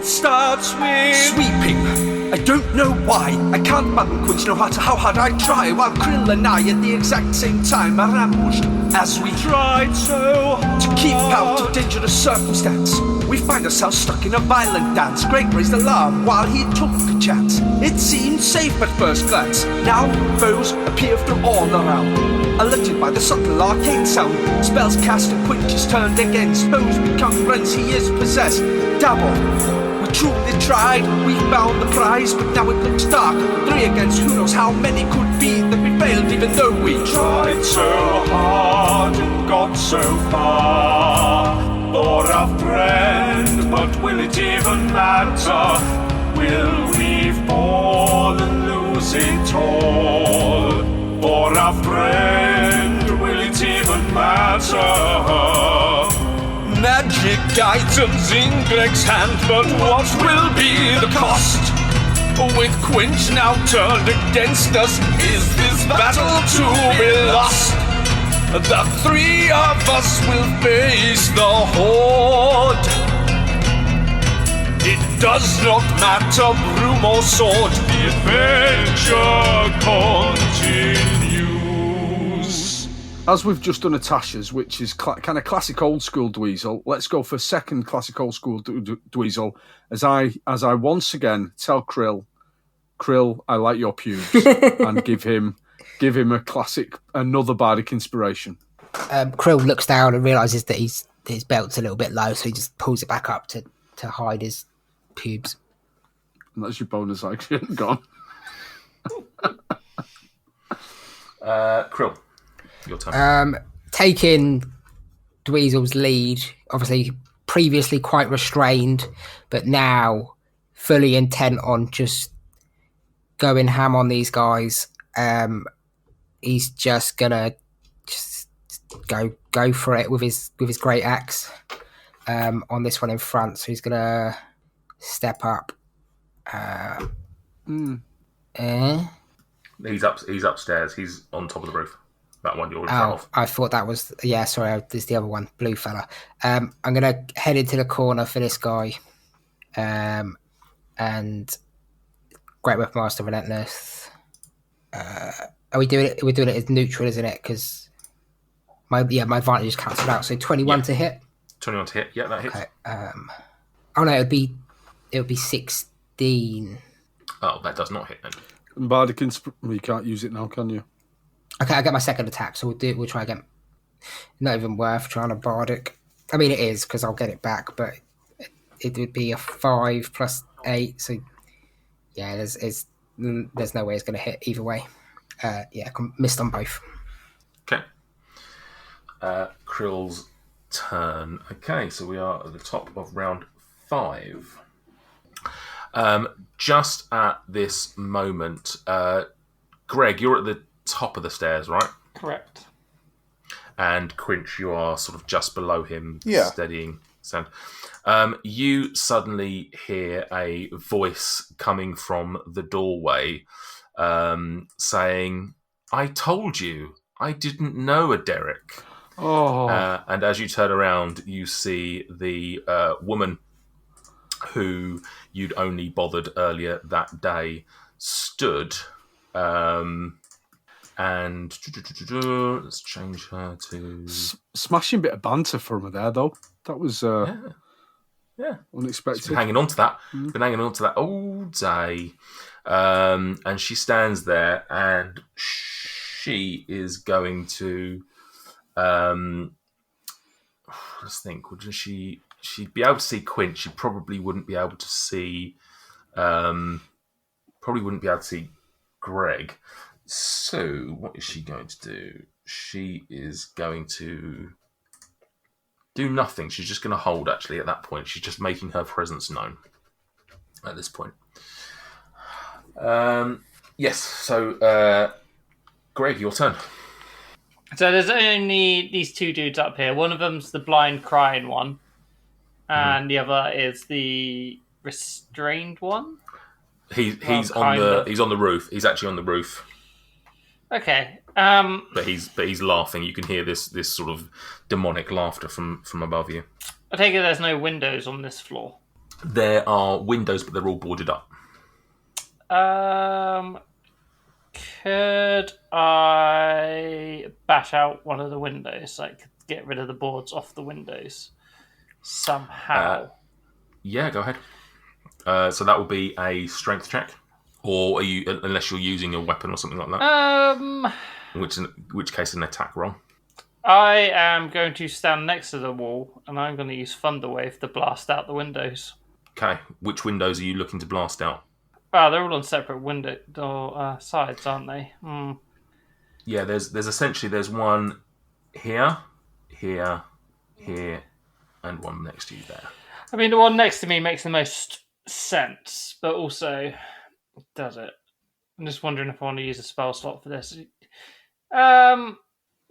It starts with sweeping. I don't know why. I can't button quench no matter how hard I try. While Krill and I at the exact same time are ambushed as we tried so hard to keep out of dangerous circumstance. We find ourselves stuck in a violent dance. Greg raised alarm while he took a chance. It seemed safe at first glance. Now foes appear from all around, alerted by the subtle arcane sound. Spells cast and quenches turned against. Foes become friends, he is possessed. Double. We truly tried, we found the prize, but now it looks dark. 3 against who knows how many could be that we failed even though we tried so hard and got so far. For a friend, but will it even matter? Will we fall and lose it all? For a friend, will it even matter? Magic items in Greg's hand, but what will be the cost? With Quinch now turned against us, is this battle to be lost? The 3 of us will face the Horde. It does not matter, broom or sword, the adventure continues. As we've just done Natasha's, which is kind of classic old school Dweezil, let's go for second classic old school Dweezil. As I once again tell Krill, I like your pubes, and give him a classic, another bardic inspiration. Krill looks down and realises that his belt's a little bit low, so he just pulls it back up to hide his pubes. And that's your bonus action gone. Krill. Your turn. Taking Dweezil's lead, obviously previously quite restrained, but now fully intent on just going ham on these guys. He's just gonna go for it with his great axe on this one in front. So he's gonna step up. He's upstairs. He's on top of the roof. That one you're in front of. I thought that was... Yeah, sorry, there's the other one, blue fella. I'm going to head into the corner for this guy. And Great Weaponmaster Relentless. Are we doing it? We're doing it as neutral, isn't it? Because my advantage is cancelled out. So 21 to hit. 21 to hit. Yeah, that hits. Okay. Oh no, it would be 16. Oh, that does not hit then. Bardic you can't use it now, can you? Okay, I get my second attack, so we'll try again. Not even worth trying to bardic. I mean, it is, because I'll get it back, but it would be a 5 plus 8, so yeah, there's no way it's going to hit either way. Missed on both. Okay. Krill's turn. Okay, so we are at the top of round 5. Just at this moment, Greg, you're at the top of the stairs, right? Correct. And Quinch, you are sort of just below him, steadying sound. You suddenly hear a voice coming from the doorway saying, "I told you, I didn't know a Derek." Oh. And as you turn around, you see the woman who you'd only bothered earlier that day stood. And let's change her to... Smashing bit of banter from her there, though. That was unexpected. She's been hanging on to that. Been hanging on to that all day. And she stands there, and she is going to... let's think. She'd be able to see Quint. She probably wouldn't be able to see... probably wouldn't be able to see Greg. So, what is she going to do? She is going to do nothing. She's just going to hold, actually, at that point. She's just making her presence known at this point. Yes, so, Greg, your turn. So there's only these 2 dudes up here. One of them's the blind crying one, and the other is the restrained one. He's on the roof. He's actually on the roof. Okay. But he's laughing. You can hear this sort of demonic laughter from above you. I take it there's no windows on this floor. There are windows, but they're all boarded up. Could I bash out one of the windows, like get rid of the boards off the windows somehow? Yeah, go ahead. So that will be a strength check, or are you, unless you're using a weapon or something like that? In which case, an attack roll. I am going to stand next to the wall, and I'm going to use Thunderwave to blast out the windows. Okay, which windows are you looking to blast out? Oh, they're all on separate window sides, aren't they? Yeah, there's one here, here, here, and one next to you there. I mean, the one next to me makes the most sense, but also does it? I'm just wondering if I want to use a spell slot for this.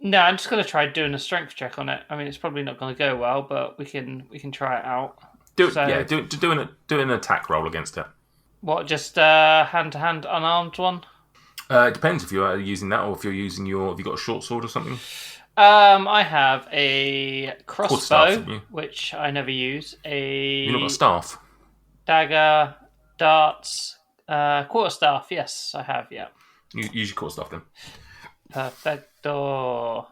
No, I'm just going to try doing a strength check on it. I mean, it's probably not going to go well, but we can try it out. Do an attack roll against it. What, just hand-to-hand unarmed one? It depends if you are using that or if you're using have you got a short sword or something? I have a crossbow, Quarterstaff, which I never use. You've not got a staff? Dagger, darts, quarterstaff, yes, I have, yeah. Use your quarterstaff then. Perfecto.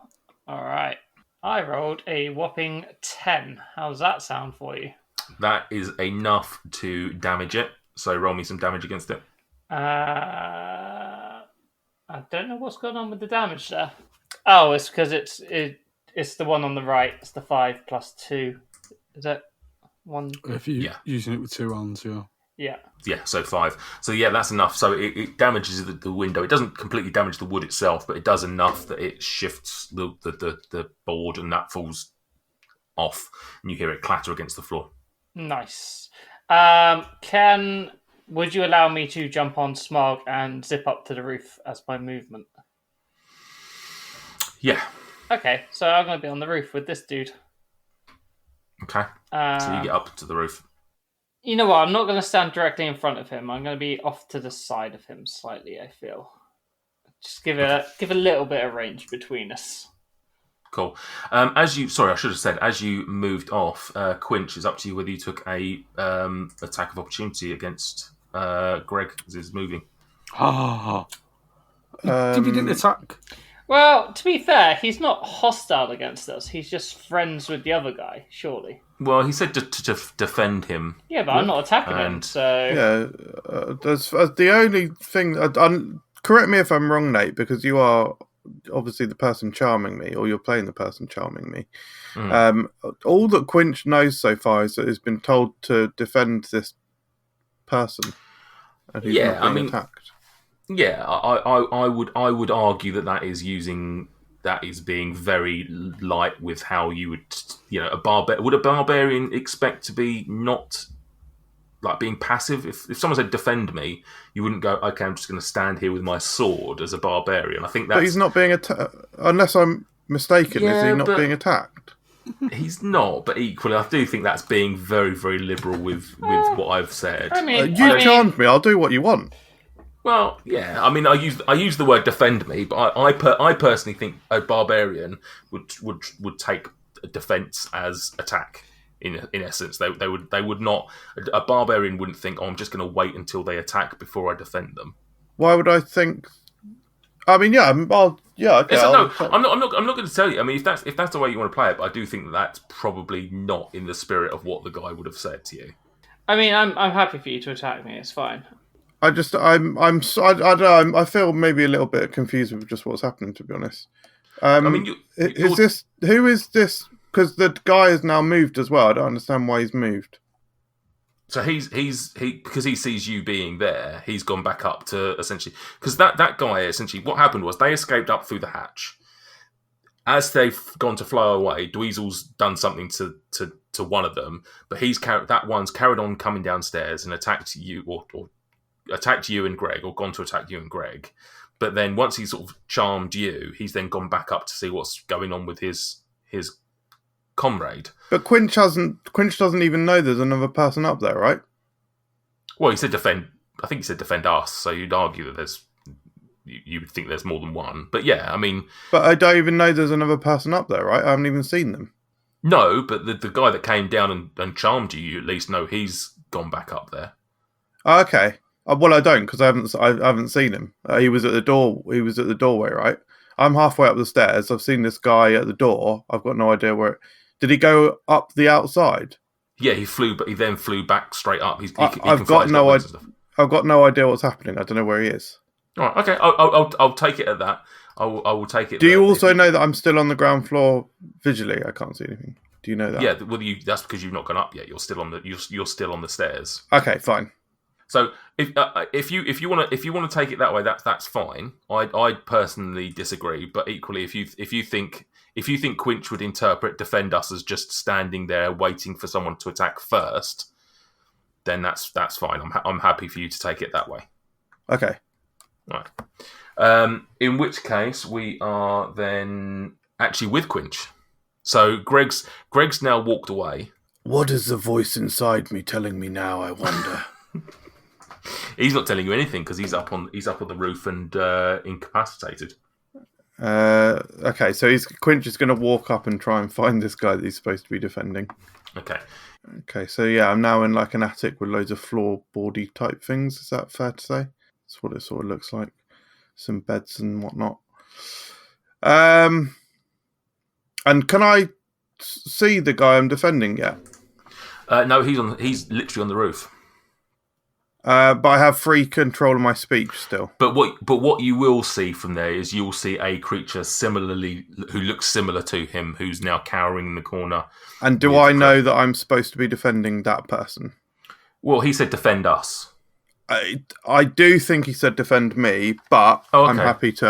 Alright. I rolled a whopping 10. How does that sound for you? That is enough to damage it. So roll me some damage against it. I don't know what's going on with the damage there. Oh, it's because it's the one on the right. It's the 5 plus 2. Is that one? If you're using it with 2 hands, yeah. Yeah. Yeah, so 5. So yeah, that's enough. So it damages the window. It doesn't completely damage the wood itself, but it does enough that it shifts the board and that falls off, and you hear it clatter against the floor. Nice. Would you allow me to jump on Smog and zip up to the roof as my movement? Yeah. Okay, so I'm going to be on the roof with this dude. Okay. So you get up to the roof. You know what? I'm not going to stand directly in front of him. I'm going to be off to the side of him slightly, I feel. Just give a little bit of range between us. Cool. I should have said, as you moved off, Quinch, is up to you whether you took a attack of opportunity against Greg as he's moving. We didn't attack. Well, to be fair, he's not hostile against us. He's just friends with the other guy, surely. Well, he said to defend him. Yeah, but I'm not attacking him, so... Yeah, that's the only thing... correct me if I'm wrong, Nate, because you are obviously the person charming me, or you're playing the person charming me. All that Quinch knows so far is that he's been told to defend this person, and he's not being attacked. Yeah, I would argue that is being very light with how you would, would a barbarian expect to be not like being passive? If someone said defend me, you wouldn't go, okay, I'm just going to stand here with my sword as a barbarian. I think that's... But he's not being attacked, unless I'm mistaken. Is he not being attacked? He's not, but equally, I do think that's being very, very liberal with what I've said. I mean, you charmed me. I'll do what you want. Well, yeah. I mean, I use the word defend me, but I personally think a barbarian would take defense as attack. In essence, they would not. A barbarian wouldn't think, oh, I'm just going to wait until they attack before I defend them. Why would I think? I mean, yeah, okay. I'm not going to tell you. I mean, if that's the way you want to play it, but I do think that's probably not in the spirit of what the guy would have said to you. I mean, I'm happy for you to attack me. It's fine. I don't know. I feel maybe a little bit confused with just what's happening, to be honest. I mean, who is this? Because the guy has now moved as well. I don't understand why he's moved. So he because he sees you being there, he's gone back up to essentially, because that guy essentially, what happened was they escaped up through the hatch. As they've gone to fly away, Dweezil's done something to one of them, but that one's carried on coming downstairs and attacked you or attacked you and Greg, or gone to attack you and Greg. But then once he's sort of charmed you, he's then gone back up to see what's going on with his comrade. But Quinch doesn't even know there's another person up there, right? Well, he said defend. I think he said defend us. So you'd argue that you would think there's more than one. But yeah, I mean. But I don't even know there's another person up there, right? I haven't even seen them. No, but the guy that came down and charmed you at least know he's gone back up there. Oh, okay. Well, I don't because I haven't seen him. He was at the door. He was at the doorway, right? I'm halfway up the stairs. I've seen this guy at the door. I've got no idea where. Did he go up the outside? Yeah, he flew, but he then flew back straight up. I've got no idea. I've got no idea what's happening. I don't know where he is. All right, okay. I'll take it at that. I will take it. Do you also know that I'm still on the ground floor visually? I can't see anything. Do you know that? Yeah, well, that's because you've not gone up yet. You're still on the stairs. Okay, fine. So if you want to take it that way, that's fine. I personally disagree, but equally, if you think Quinch would interpret defend us as just standing there waiting for someone to attack first, then that's fine. I'm happy for you to take it that way. Okay. Right. In which case, we are then actually with Quinch. So Greg's now walked away. What is the voice inside me telling me now? I wonder. He's not telling you anything because he's up on the roof and incapacitated. Okay, so Quinch is going to walk up and try and find this guy that he's supposed to be defending. Okay, so yeah, I'm now in like an attic with loads of floorboardy type things. Is that fair to say? That's what it sort of looks like. Some beds and whatnot. And can I see the guy I'm defending yet? No, he's literally on the roof. But I have free control of my speech still. But what you will see from there is you'll see a creature who looks similar to him, who's now cowering in the corner. And do I know that I'm supposed to be defending that person? Well, he said defend us. I do think he said defend me, but okay. I'm happy for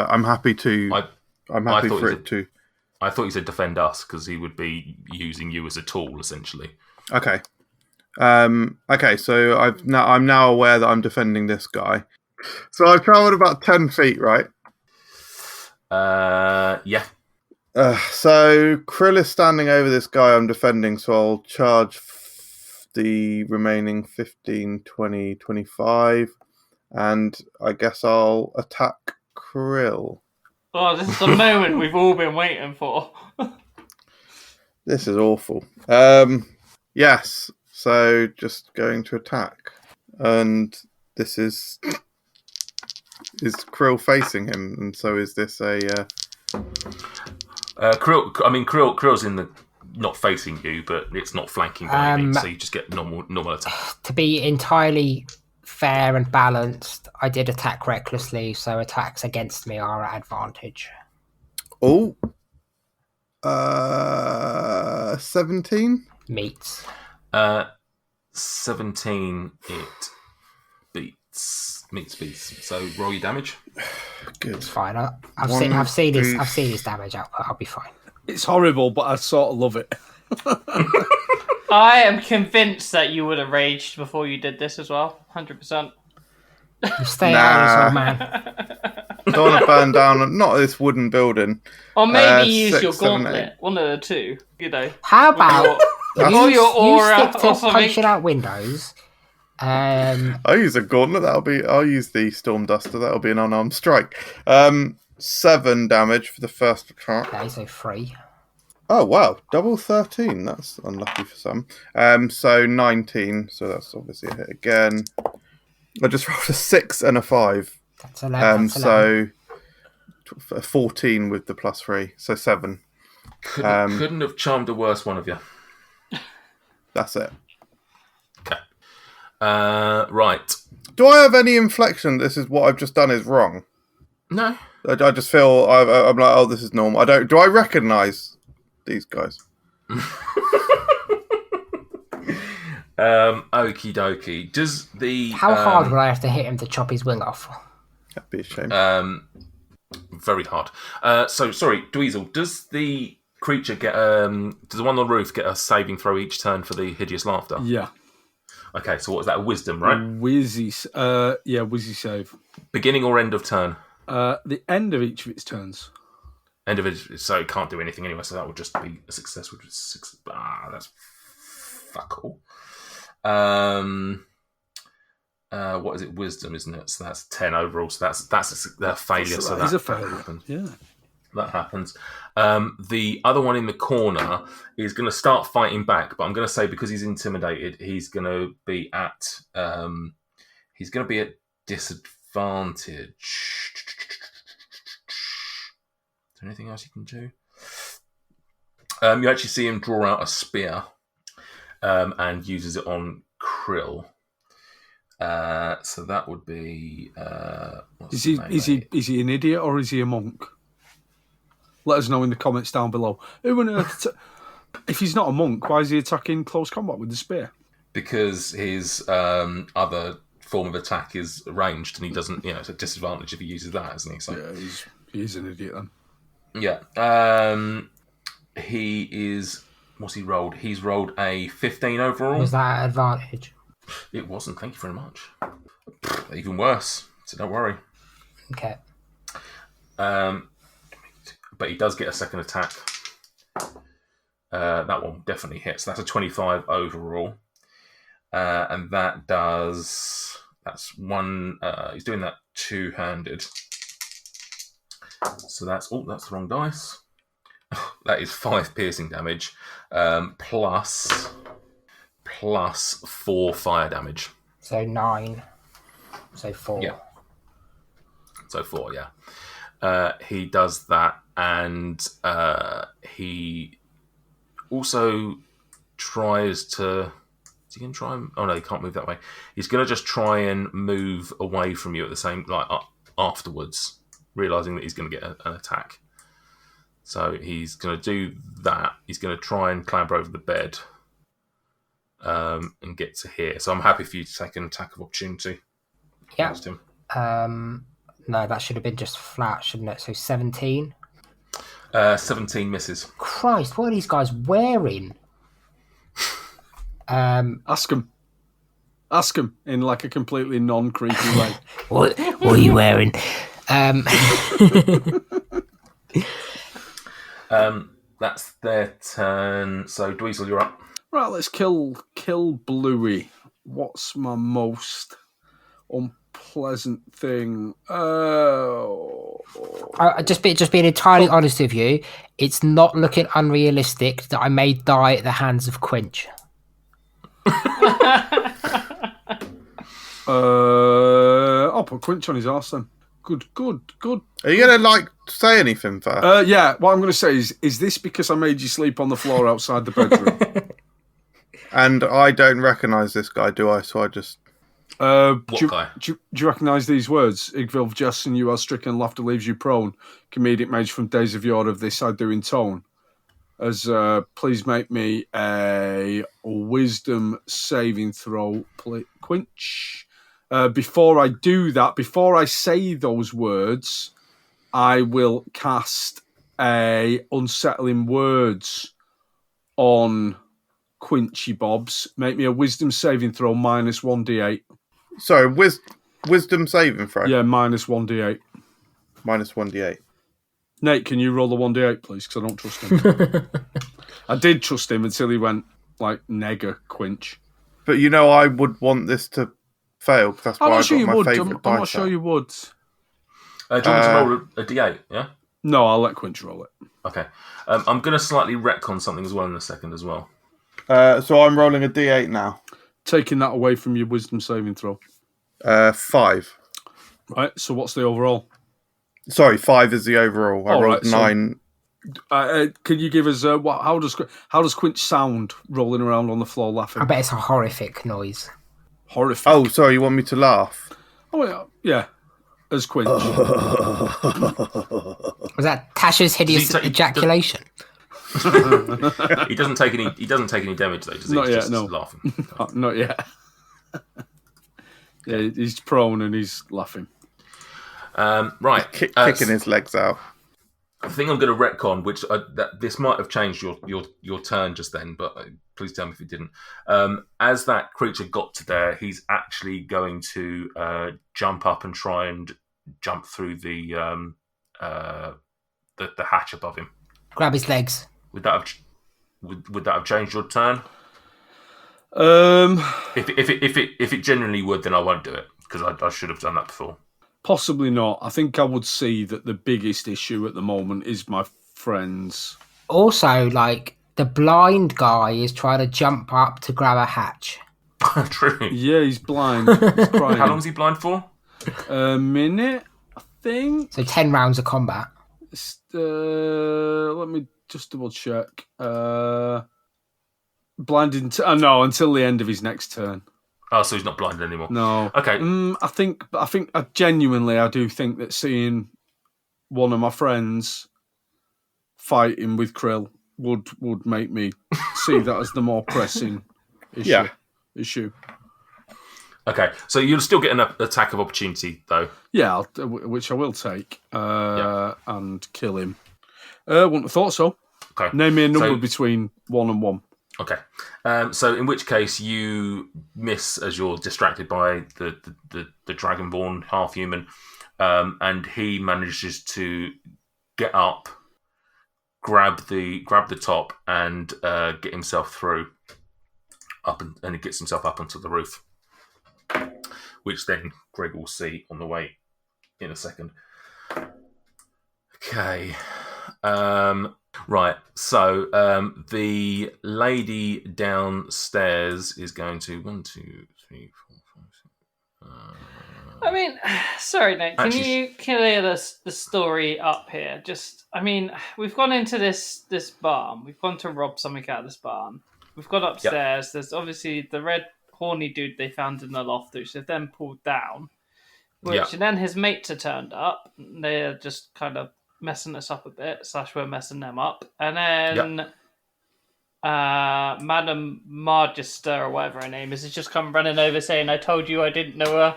it to. I thought he said defend us because he would be using you as a tool, essentially. Okay. Okay, so I'm now aware that I'm defending this guy. So I've travelled about 10 feet, right? Yeah. So Krill is standing over this guy I'm defending, so I'll charge the remaining 15, 20, 25, and I guess I'll attack Krill. Oh, this is the moment we've all been waiting for. This is awful. Yes. So just going to attack, and this is Krill facing him, and so is this a Krill? I mean, Krill's in the not facing you, but it's not flanking by any means, so you just get normal attack. To be entirely fair and balanced, I did attack recklessly, so attacks against me are at advantage. 17 meets. 17 beats. So roll your damage. Good. It's fine. I've seen his damage output. I'll be fine. It's horrible, but I sort of love it. I am convinced that you would have raged before you did this as well. 100%. You stay out of this, man. Don't want to burn down not this wooden building. Or maybe use 6, your 7, gauntlet. 8. One of the two. You know. How about Or your aura you stick to or something. punching out windows? I'll use a gauntlet. I'll use the storm duster. That'll be an unarmed strike. 7 damage for the first attack. Okay, so 3. Oh wow, double 13. That's unlucky for some. So 19. So that's obviously a hit again. I just rolled a 6 and a 5. That's 11. So 14 with the +3. So 7. Couldn't have charmed a worse one of you. That's it. Okay. Right. Do I have any inflection? This is what I've just done is wrong. No. I just feel I'm like, oh, this is normal. Do I recognise these guys? Okie dokie. Does the How hard would I have to hit him to chop his wing off? That'd be a shame. Very hard. So sorry, Dweezil. Does the creature get does the one on the roof get a saving throw each turn for the hideous laughter? Yeah. Okay, so what is that? A wisdom, right? Wizzy save. Beginning or end of turn? The end of each of its turns. End of it, so it can't do anything anyway. So that would just be a success. Which is 6. That's fuck all. What is it? Wisdom, isn't it? So that's 10 overall. So that's a failure. So that is that a failure. happens. Yeah. That happens. The other one in the corner is going to start fighting back, but I'm going to say because he's intimidated, he's going to be at disadvantage. Is there anything else you can do? You actually see him draw out a spear and uses it on Krill. So that would be. Is he an idiot or is he a monk? Let us know in the comments down below. Who on earth? If he's not a monk, why is he attacking close combat with the spear? Because his other form of attack is ranged, and he doesn't. It's a disadvantage if he uses that, isn't he? So yeah, he's an idiot then. Yeah. He is. What's he rolled? He's rolled a 15 overall. Was that an advantage? It wasn't. Thank you very much. Even worse. So don't worry. Okay. But he does get a second attack. That one definitely hits. That's a 25 overall. And that's one. He's doing that two-handed. So that's the wrong dice. That is 5 piercing damage, plus 4 fire damage. So 9. So 4. Yeah. So 4, yeah. He does that, and he also tries to. Is he going to try and? Oh no, he can't move that way. He's going to just try and move away from you at the same, afterwards, realizing that he's going to get an attack. So he's going to do that. He's going to try and clamber over the bed and get to here. So I'm happy for you to take an attack of opportunity. Yeah. Against him. No, that should have been just flat, shouldn't it? So 17. 17 misses. Christ, what are these guys wearing? Ask him in like a completely non-creepy way. What are you wearing? That's their turn. So Dweezil, you're up. Right, let's kill Bluey. What's my most unpleasant thing? Just being entirely honest with you, it's not looking unrealistic that I may die at the hands of Quinch. I'll put Quinch on his arse then. Good. Are you going to say anything first? Yeah, what I'm going to say is this because I made you sleep on the floor outside the bedroom? And I don't recognise this guy, do I? So I just... Guy? Do you recognise these words? Igvilv jests and you are stricken, laughter leaves you prone. Comedic mage from days of yore of this I do in tone. As please make me a wisdom saving throw, Quinch. Before I do that, before I say those words, I will cast a unsettling words on Quinchy Bobs. Make me a wisdom saving throw minus 1d8. Sorry, wisdom saving throw? Yeah, minus 1d8. Minus 1d8. Nate, can you roll the 1d8, please? Because I don't trust him. I did trust him until he went, nega Quinch. But I would want this to fail, because that's why I got my favourite dice. I'm not sure you would. Do you want me to roll a d8, yeah? No, I'll let Quinch roll it. Okay. I'm going to slightly retcon something as well in a second as well. So I'm rolling a d8 now. Taking that away from your wisdom saving throw. 5. Right, so what's the overall? Sorry, 5 is the overall. I rolled 9. Can you give us how does Quinch sound rolling around on the floor laughing? I bet it's a horrific noise. Horrific. Oh, sorry, you want me to laugh? Oh yeah, as Quinch. Was that Tasha's hideous ejaculation? He doesn't take any damage though, does he? Not He's yet, just no. Laughing. Not yet. Yeah, he's prone and he's laughing. Right, kicking his legs out. I think I'm going to retcon, which this might have changed your turn just then, but please tell me if it didn't. As that creature got to there, he's actually going to jump up and try and jump through the hatch above him. Grab his legs. Would that have changed your turn? If it genuinely would, then I won't do it because I should have done that before. Possibly not. I think I would see that the biggest issue at the moment is my friends. Also, like, the blind guy is trying to jump up to grab a hatch. True. Yeah, he's blind. He's crying. How long is he blind for? A minute, I think. So 10 rounds of combat. Let me just double check. Blinded. No, until the end of his next turn. Oh, so he's not blinded anymore. No. Okay. I think genuinely, I do think that seeing one of my friends fighting with Krill would make me see that as the more pressing issue. Okay, so you'll still get an attack of opportunity, though. Yeah, which I will take and kill him. Wouldn't have thought so. Okay. Name me a number between 1 and 1. Okay. So in which case you miss as you're distracted by the Dragonborn half-human, and he manages to get up, grab the top, and get himself through and he gets himself up onto the roof, which then Greg will see on the way in a second. Okay. Right. So the lady downstairs is going to 1, 2, 3, 4, 5, 6. I mean, sorry, Nate. Can you clear the story up here? We've gone into this barn. We've gone to rob something out of this barn. We've got upstairs. Yep. There's obviously the red horny dude they found in the loft, which they've then pulled down. And then his mates are turned up. They're just kind of messing us up a bit. / we're messing them up. And then Madam Margister, or whatever her name is just come running over saying, "I told you I didn't know a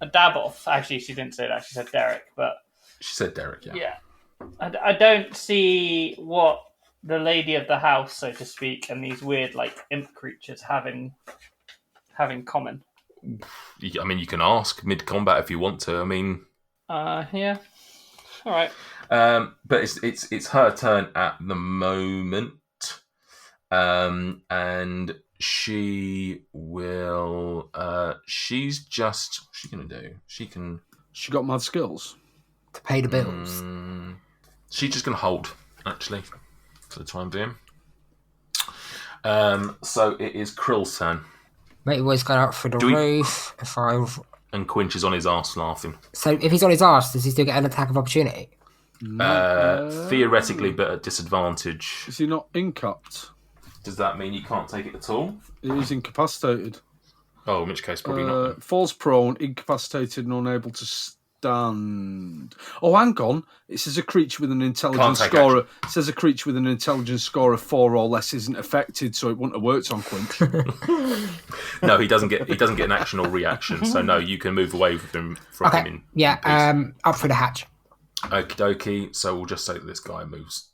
Daboth." Actually, she didn't say that. She said Derek, but she said Derek. Yeah. I don't see what the lady of the house, so to speak, and these weird like imp creatures have in common. I mean, you can ask mid-combat if you want to. I mean, yeah, all right. But it's her turn at the moment, and she will. She's just. What's she gonna do? She got mad skills to pay the bills. She's just gonna hold, actually, for the time being. So it is Krill's turn. Mate, always got out for the roof. And Quinch is on his arse laughing. So if he's on his arse, does he still get an attack of opportunity? Theoretically, but at disadvantage. Is he not incapped? Does that mean you can't take it at all? He is incapacitated. Oh, in which case, probably not. Falls prone, incapacitated, and unable to stand. Oh, hang on. It says a creature with an intelligence score. It says a creature with an intelligence score of 4 or less isn't affected, so it wouldn't have worked on Quinch. No, he doesn't get an action or reaction. So no, you can move away from him. Up for the hatch. Okie dokie. So we'll just say that this guy moves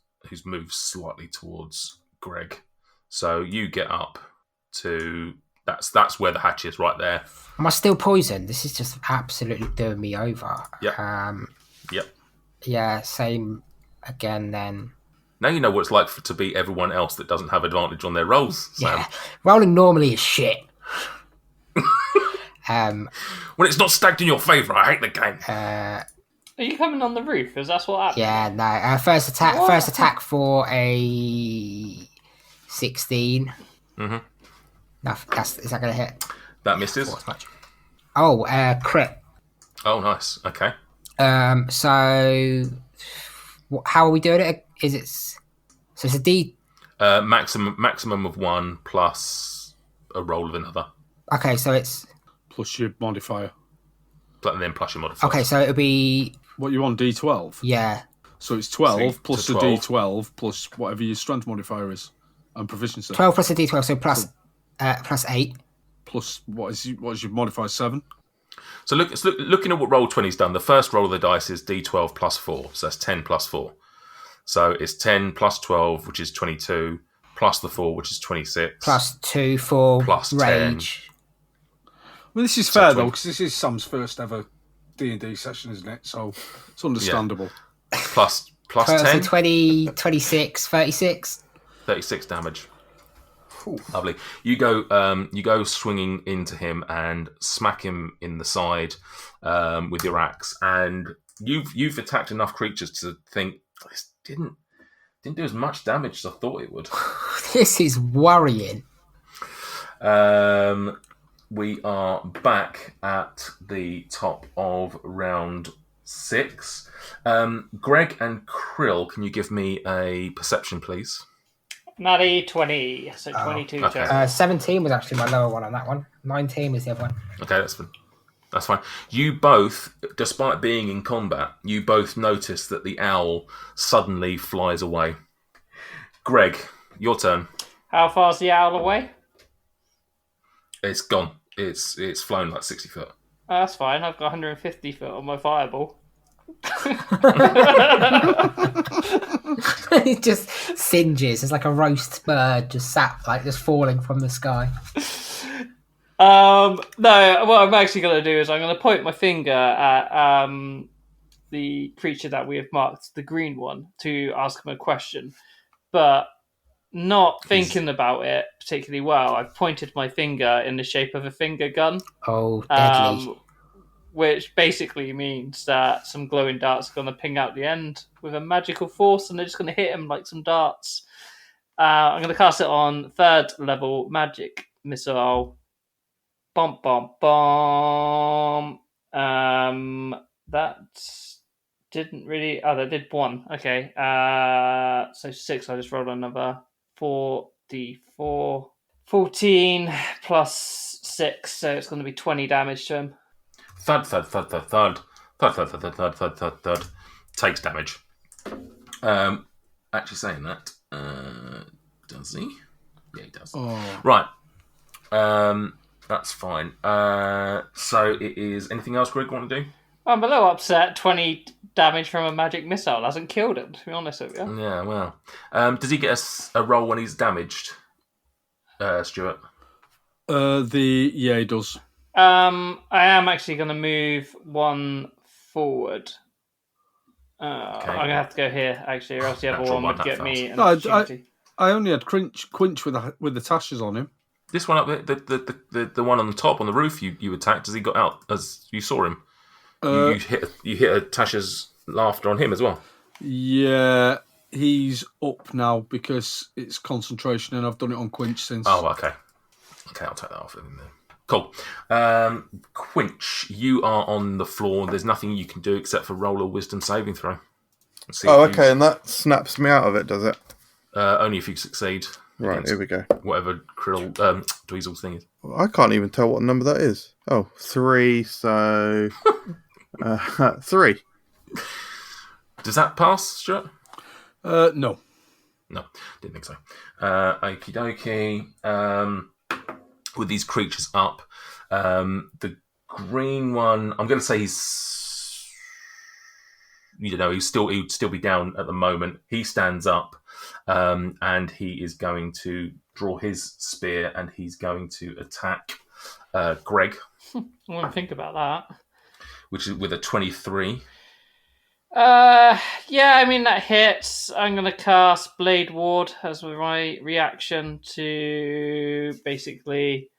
slightly towards Greg. So you get up to that's where the hatch is, right there. Am I still poisoned? This is just absolutely doing me over. Yep. Yep. Yeah, same again then. Now you know what it's like to beat everyone else that doesn't have advantage on their rolls, Sam. Yeah. Rolling normally is shit. When it's not stacked in your favour, I hate the game. Are you coming on the roof? Is that what happened? Yeah, no. First attack for a 16. Mm-hmm. Is that going to hit? That misses. Oh, crit. Oh, nice. Okay. So how are we doing it? It's a D. Maximum of 1 plus a roll of another. Okay, so it's plus your modifier. And then plus your modifier. Okay, so it'll be what you want, D12. Yeah. So it's 12 plus a D12 plus whatever your strength modifier is and proficiency. 12 plus a D12, so plus 8. Plus what is your modifier? 7. So looking at what Roll20's done, the first roll of the dice is D12 plus 4, so that's 10 plus 4. So it's 10 plus 12, which is 22, plus the 4, which is 26. Plus 2 for plus rage. 10. Well, this is fair, though, because this is Sam's first ever D&D session, isn't it? So it's understandable. Yeah. Plus 10? So 20, 26, 36. 36 damage. Lovely. You go swinging into him and smack him in the side with your axe, and you've attacked enough creatures to think this didn't do as much damage as I thought it would. This is worrying. We are back at the top of round 6. Greg and Krill, can you give me a perception, please? Natty 20, so 22 okay. total. 17 was actually my lower one on that one. 19 was the other one. Okay, that's fine. You both, despite being in combat, you both notice that the owl suddenly flies away. Greg, your turn. How far's the owl away? It's gone. It's flown like 60 foot. Oh, that's fine. I've got 150 foot on my fireball. It just singes. It's like a roast bird just falling from the sky. No, what I'm actually going to do is I'm going to point my finger at the creature that we have marked, the green one, to ask him a question. But not thinking about it particularly well, I've pointed my finger in the shape of a finger gun. Oh, deadly. Which basically means that some glowing darts are going to ping out the end with a magical force, and they're just going to hit him like some darts. I'm going to cast it on 3rd level magic missile. Bum, bum, bum. That didn't really... Oh, that did 1. Okay. So 6, I just rolled another 4d4. 14 plus 6, so it's going to be 20 damage to him. Thud. Takes damage. Actually saying that, does he? Yeah, he does. Oh. Right. That's fine. So it is... Anything else Greg want to do? I'm a little upset. 20 damage from a magic missile hasn't killed him, to be honest with you. Yeah, well. Does he get a roll when he's damaged, Stuart? Yeah, he does. I am actually going to move 1 forward. Okay. I'm going to have to go here, actually, or else the other Natural one one, would that get me an No, opportunity. I only had Quinch with the tashes on him. This one up there, the one on the top on the roof you attacked as he got out, as you saw him. You hit a Tasha's laughter on him as well. Yeah, he's up now because it's concentration, and I've done it on Quinch since. Oh, okay. Okay, I'll take that off him then. Cool. Quinch, you are on the floor. There's nothing you can do except for roll a wisdom saving throw. Okay, and that snaps me out of it, does it? Only if you succeed. Right, here we go. Whatever Krill Dweezil's thing is. I can't even tell what number that is. Oh, 3, so... 3. Does that pass, Stuart? No. No, didn't think so. Okie dokie. With these creatures up, the green one, I'm going to say he'd still be down at the moment. He stands up, and he is going to draw his spear, and he's going to attack Greg. I want to think about that. Which is with a 23. Yeah, I mean, that hits. I'm going to cast Blade Ward as my reaction to basically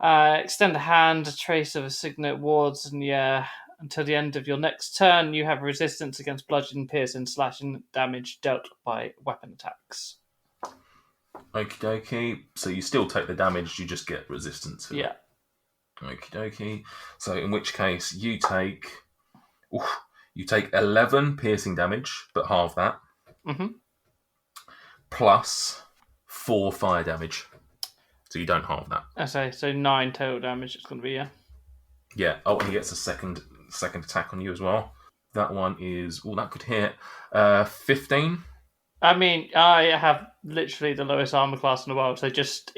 extend a hand, a trace of a signet wards, and until the end of your next turn, you have resistance against bludgeoning, piercing, slashing damage dealt by weapon attacks. Okie dokie. So you still take the damage, you just get resistance. Yeah. Okie dokie. So in which case you take 11 piercing damage, but halve that. Mm-hmm. Plus 4 fire damage. So you don't halve that. Okay, so 9 total damage it's going to be, yeah. Yeah. Oh, and he gets a second attack on you as well. That one is... Oh, that could hit. 15. I mean, I have literally the lowest armor class in the world, so just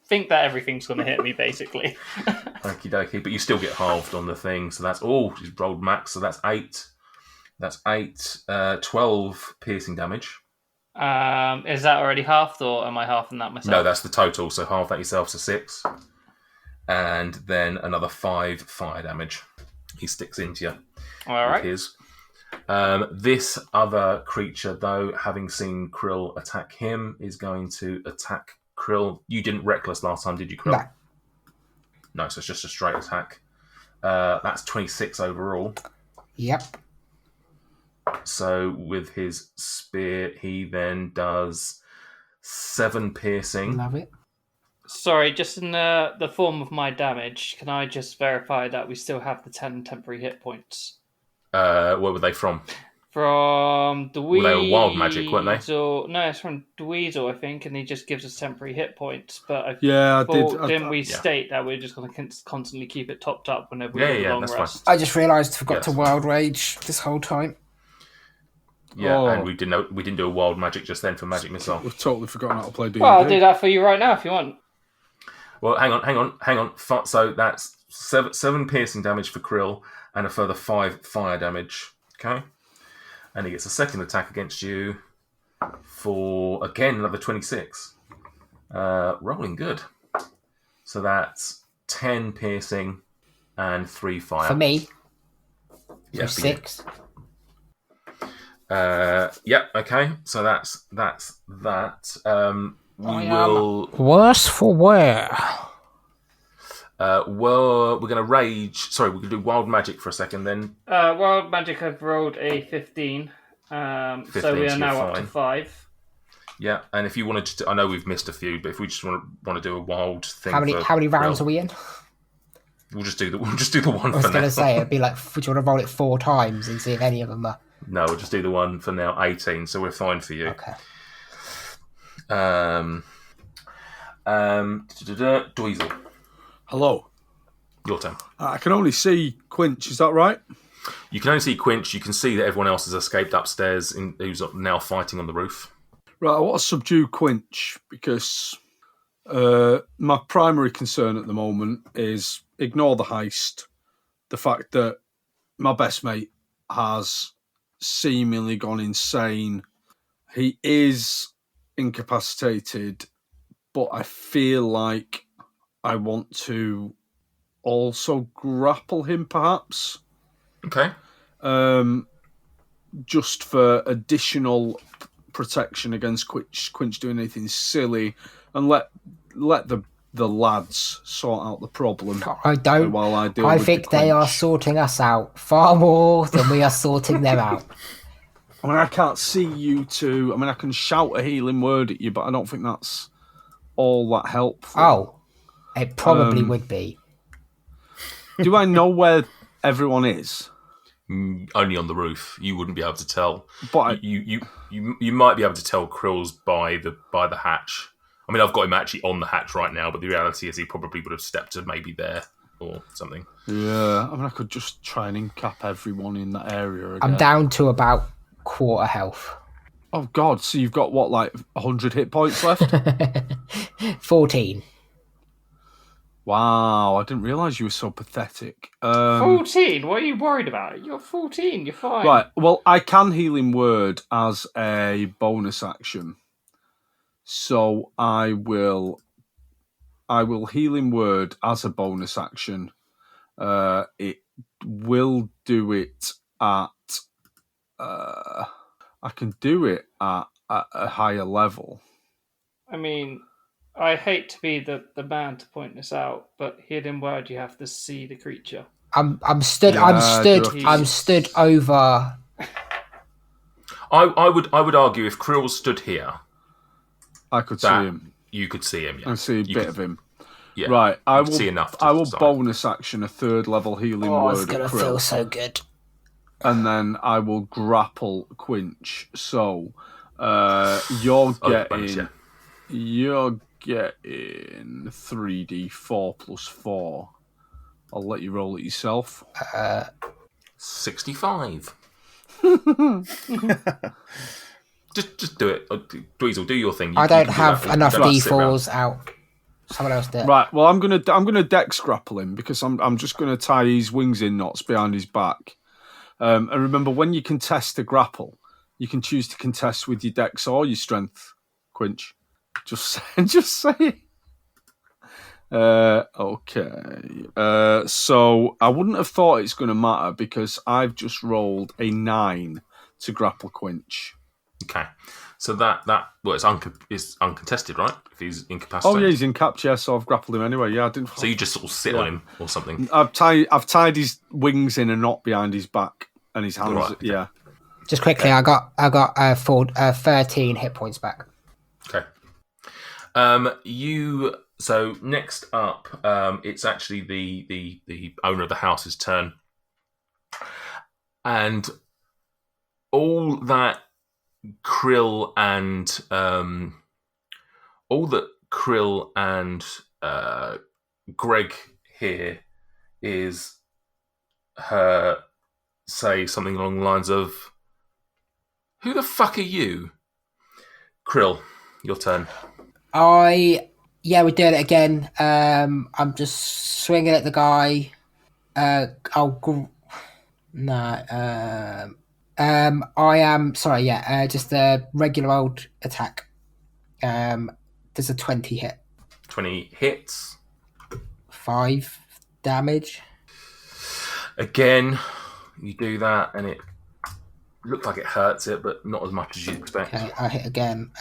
think that everything's going to hit me, basically. Okie dokie. But you still get halved on the thing. So that's... Oh, she's rolled max. So that's 8. That's 8. 12 piercing damage. Is that already halved, or am I halving that myself? No, that's the total. So halve that yourself, so 6. And then another 5 fire damage. He sticks into you. All right. His. This other creature, though, having seen Krill attack him, is going to attack Krill, you didn't reckless last time, did you, Krill? No. No, so it's just a straight attack. That's 26 overall. Yep. So with his spear, he then does 7 piercing. Love it. Sorry, just in the form of my damage, can I just verify that we still have the 10 temporary hit points? Where were they from? From Dweezil. Well, they were wild magic, weren't they? No, it's from Dweezil, I think, and he just gives us temporary hit points. But I didn't we state that we're just going to constantly keep it topped up whenever we do a long rest? I just realised I forgot to wild rage this whole time. Yeah, and we didn't do a wild magic just then for magic missile. We've totally forgotten how to play D&D. Well, I'll do that for you right now if you want. Well, hang on. So that's 7 piercing damage for Krill and a further 5 fire damage. Okay. And he gets a second attack against you for, again, another 26. Rolling good. So that's 10 piercing and 3 fire. For me, yeah, so 6. Okay. So that's that. We will. Worse for wear. Well, we're going to rage. Sorry, we can do wild magic for a second then. Wild magic, I've rolled a 15. 15, so we are now up to 5. Yeah, and if you wanted to, I know we've missed a few, but if we just want to do a wild thing, how many rounds are we in? We'll just do the one for now. I was going to say it'd be like, would you want to roll it 4 times and see if any of them are? No, we'll just do the one for now. 18, so we're fine for you. Okay. Dweezil. Hello. Your turn. I can only see Quinch, is that right? You can only see Quinch. You can see that everyone else has escaped upstairs, who's now fighting on the roof. Right, I want to subdue Quinch because my primary concern at the moment is ignore the heist. The fact that my best mate has seemingly gone insane. He is incapacitated, but I feel like I want to also grapple him, perhaps. Okay. Just for additional protection against Quinch doing anything silly, and let the lads sort out the problem. I don't. While I deal I with think the they are Quinch. sorting us out far more than we are sorting them out. I mean, I can't see you two. I mean, I can shout a healing word at you, but I don't think that's all that helpful. Oh, it probably would be. Do I know where everyone is? Only on the roof. You wouldn't be able to tell. But you might be able to tell Krill's by the hatch. I mean, I've got him actually on the hatch right now, but the reality is he probably would have stepped to maybe there or something. Yeah, I mean, I could just try and incap everyone in that area again. I'm down to about quarter health. Oh, God. So you've got, what, like 100 hit points left? 14. Wow, I didn't realise you were so pathetic. 14? What are you worried about? You're 14, you're fine. Right, well, I can healing word as a bonus action. So I will healing word as a bonus action. It will do it at... I can do it at a higher level. I mean, I hate to be the man to point this out, but hidden word, you have to see the creature. I'm stood over. I would argue if Krill stood here, I could see him. You could see him. Yeah. I see a bit of him. Yeah. Right, I will see enough. I will bonus action a 3rd level healing word. It's gonna feel so good. And then I will grapple Quinch. So you're getting 3d4 plus 4. I'll let you roll it yourself. 65. just do it. Dweezil, do your thing. I don't have enough d4s out. Someone else did. Right. Well, I'm gonna dex grapple him because I'm just gonna tie his wings in knots behind his back. And remember, when you contest a grapple, you can choose to contest with your dex or your strength. Quinch, just say it. Okay. So I wouldn't have thought it's going to matter because I've just rolled a 9 to grapple Quinch. Okay. So that it's uncontested, right? If he's Oh incapacitated. yeah, he's in capture, so I've grappled him anyway. Yeah, I didn't. So you just sort of sit on him or something. I've tied his wings in a knot behind his back and his hands. Right, okay. Yeah. Just quickly, I got 13 hit points back. Okay. So next up, it's actually the owner of the house's turn, and all that Krill and Greg here is her say something along the lines of, "Who the fuck are you?" Krill, your turn. We're doing it again. I'm just swinging at the guy. I am sorry. Yeah, just a regular old attack. There's a 20 hit. 20 hits. 5 damage. Again, you do that, and it looks like it hurts it, but not as much as you'd expect. Okay, I hit again.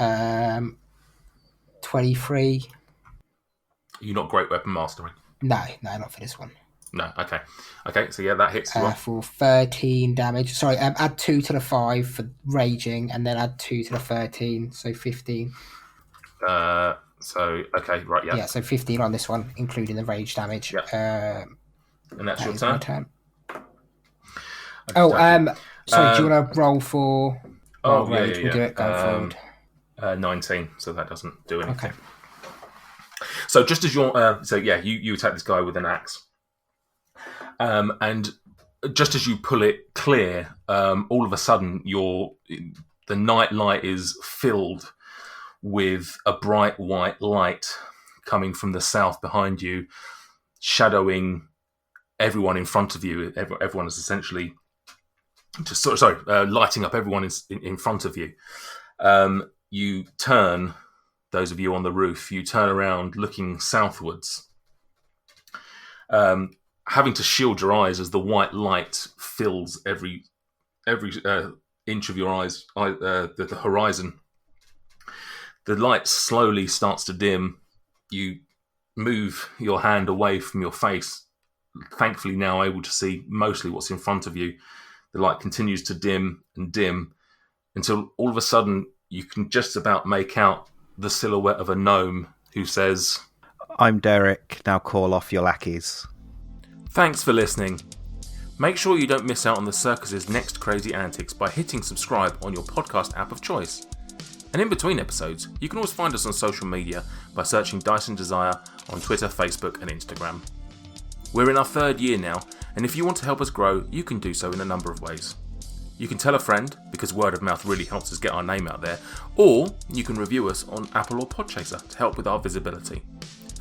23. You're not great weapon mastering. No, not for this one. No, okay. So yeah, that hits as well. For 13 damage. Sorry, add 2 to the 5 for raging, and then add 2 to the 13, so 15. Okay, right, yeah. Yeah, so 15 on this one, including the rage damage. Yeah. And that's your turn? My turn. Sorry, do you want to roll for... rage? We'll do it going forward. 19, so that doesn't do anything. Okay. So just as you're... you attack this guy with an axe. And just as you pull it clear, all of a sudden the night light is filled with a bright white light coming from the south behind you, shadowing everyone in front of you. Everyone is essentially lighting up everyone in front of you. You turn, those of you on the roof, you turn around looking southwards, having to shield your eyes as the white light fills every inch of your eyes, the horizon. The light slowly starts to dim. You move your hand away from your face, thankfully now able to see mostly what's in front of you. The light continues to dim and dim until all of a sudden you can just about make out the silhouette of a gnome who says, "I'm Derek, now call off your lackeys." Thanks for listening. Make sure you don't miss out on the circus's next crazy antics by hitting subscribe on your podcast app of choice. And in between episodes, you can always find us on social media by searching Dyson Desire on Twitter, Facebook and Instagram. We're in our 3rd year now, and if you want to help us grow, you can do so in a number of ways. You can tell a friend, because word of mouth really helps us get our name out there, or you can review us on Apple or Podchaser to help with our visibility.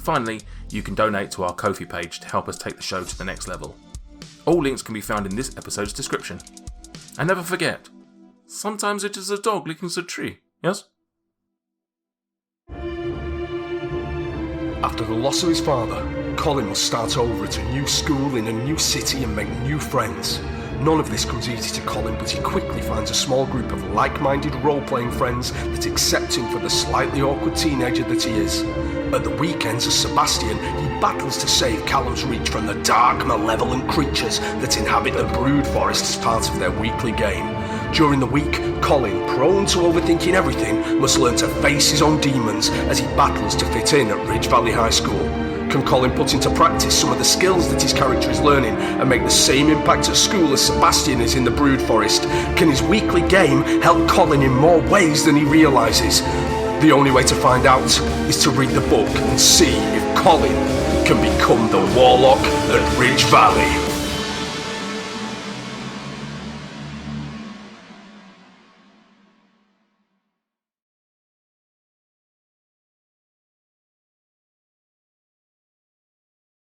Finally, you can donate to our Ko-fi page to help us take the show to the next level. All links can be found in this episode's description. And never forget, sometimes it is a dog licking the tree, yes? After the loss of his father, Colin must start over at a new school in a new city and make new friends. None of this comes easy to Colin, but he quickly finds a small group of like-minded role-playing friends that accept him for the slightly awkward teenager that he is. At the weekends as Sebastian, he battles to save Callum's Reach from the dark, malevolent creatures that inhabit the Brood Forest as part of their weekly game. During the week, Colin, prone to overthinking everything, must learn to face his own demons as he battles to fit in at Ridge Valley High School. Can Colin put into practice some of the skills that his character is learning and make the same impact at school as Sebastian is in the Brood Forest? Can his weekly game help Colin in more ways than he realises? The only way to find out is to read the book and see if Colin can become the Warlock at Ridge Valley.